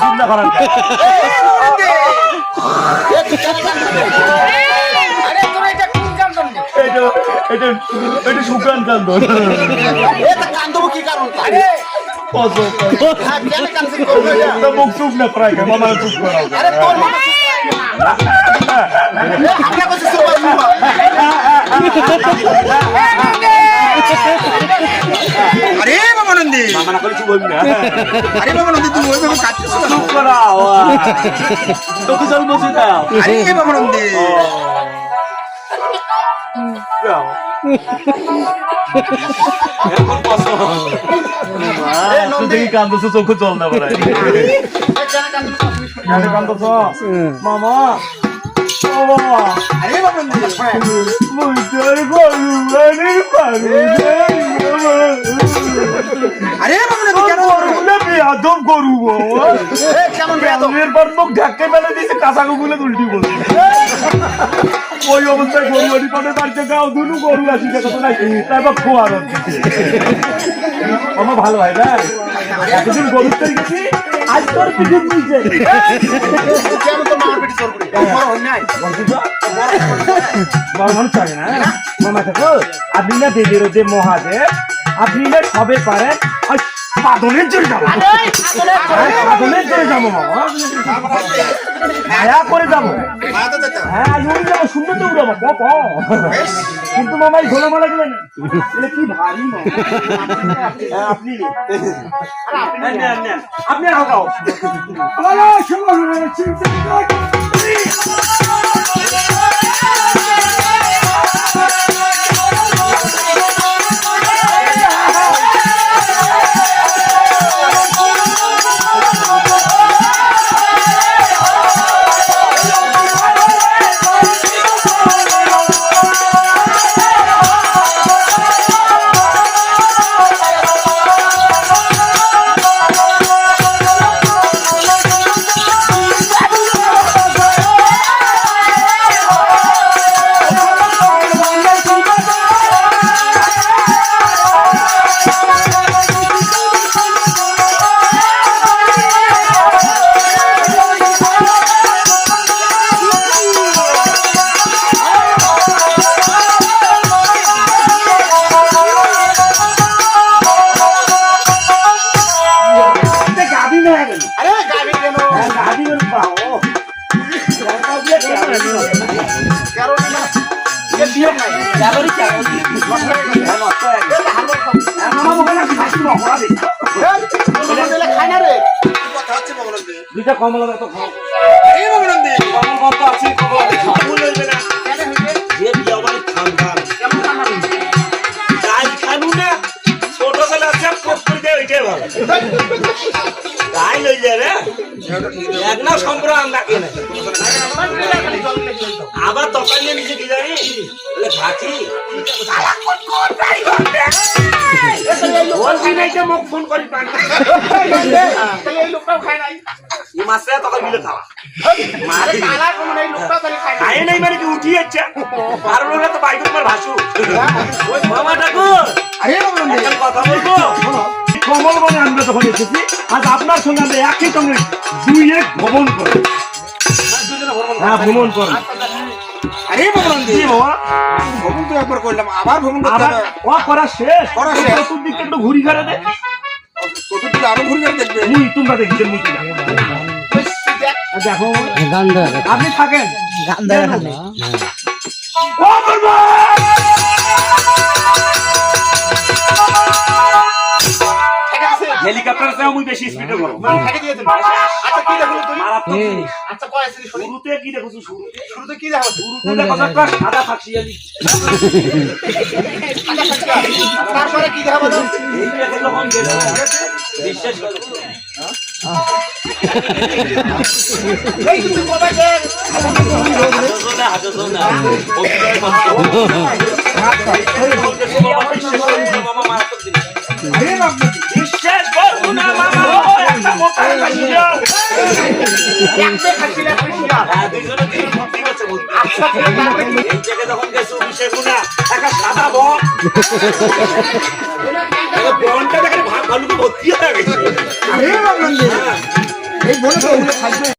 চিন্তা করার এটা সুকান কান্দন কি কারণ মুখ চুপ না প্রায় মামা চুপ করা আরে মামানন্দী মামা করে চুপ হবি না আরে মামানন্দী তুই ওইভাবে কাটছিস চুপ করা তোকে চল বসে দাও আরে মামানন্দী এখন পছন্দ কান্দছ চোখ জল না পড়ায় কান্দছ মামা আরে মামানন্দী আরে মামানন্দী কেন আদম করু কেমন পর মুখ ঢাকে ফেলে দিয়েছে কাঁচা গুলো উল্টি বলছে ওই অবস্থায় গরু বাড়ি পরে বাড়িতে গাও দুনু গরু আসি কথা নাকি তারপর খোয়ার আমার ভালো হয় না এতদিন গরুর তৈরি গেছি আজ তোর পিঠে নিয়েছে মানুষ থাকে না মামা থাকো আপনি না দেবের যে মহাদেব আপনি না সবে পারেন বাদনের জন্য যাবো বাদনের জন্য যাবো মামা মায়া করে যাবো হ্যাঁ আজ যাবো শুনবে তো উড়াবো পপ কিন্তু মামা এই ঘোলামালা গেলেন কি ভারী আপনি আপনি আগাও দুইটা কমলা তো খাও কমল আছে তাই লই যাবে একনা সম্প্রদান ডাকে না আবার তখন নিয়ে নিচে কি জানি ঘাটি মুখ ফোন করি এই মাসে তখন মিলে খাওয়া খায় নাই মানে কি উঠি যাচ্ছে আর ওরা তো বাইক তোমার ভাসু মামা ঠাকুর কথা বলবো কমল বনে আমরা যখন এসেছি আজ আপনার সঙ্গে আমরা একই সঙ্গে দুই এক ভ্রমণ করি হ্যাঁ ভ্রমণ করি আরে ভ্রমণ কি বাবা ভ্রমণ তো একবার করলাম আবার ভ্রমণ করতে হবে ও করা শেষ চতুর্দিকে একটু ঘুরি ঘাড়ে দে চতুর্দিকে আরো ঘুরি ঘাড়ে দেখবে মুই তোমরা দেখি মুই দেখো আপনি থাকেন ও বলবো হেলিকপ্টার থেকে আমি বেশি স্পিডে করব আচ্ছা কি দেখো তুমি আচ্ছা কয় আছে শুরুতে কি দেখো শুরুতে কি দেখো শুরুতে দেখো একটা সাদা ফাঁকি জানি তারপরে কি দেখাবো এই দেখে যখন বিশ্বাস করো এই তুমি কোথায় গেল হাজো না মামা মারাত্মক জিনিস বিশ্বাস করো না মামা একটা মোটা লাগিয়ে একবে খাচ্ছিল একবে শিয়াল দুইজনে কি সত্যি বলছে বলতে আচ্ছা তারপরে কি এই জায়গায় যখন গেছো বিশেষ গুণা একটা সাদা বন বনটা দেখে ভাগ ভালুকে ভর্তি হয়ে গেছে এই বনে তো ওগুলো খাইছে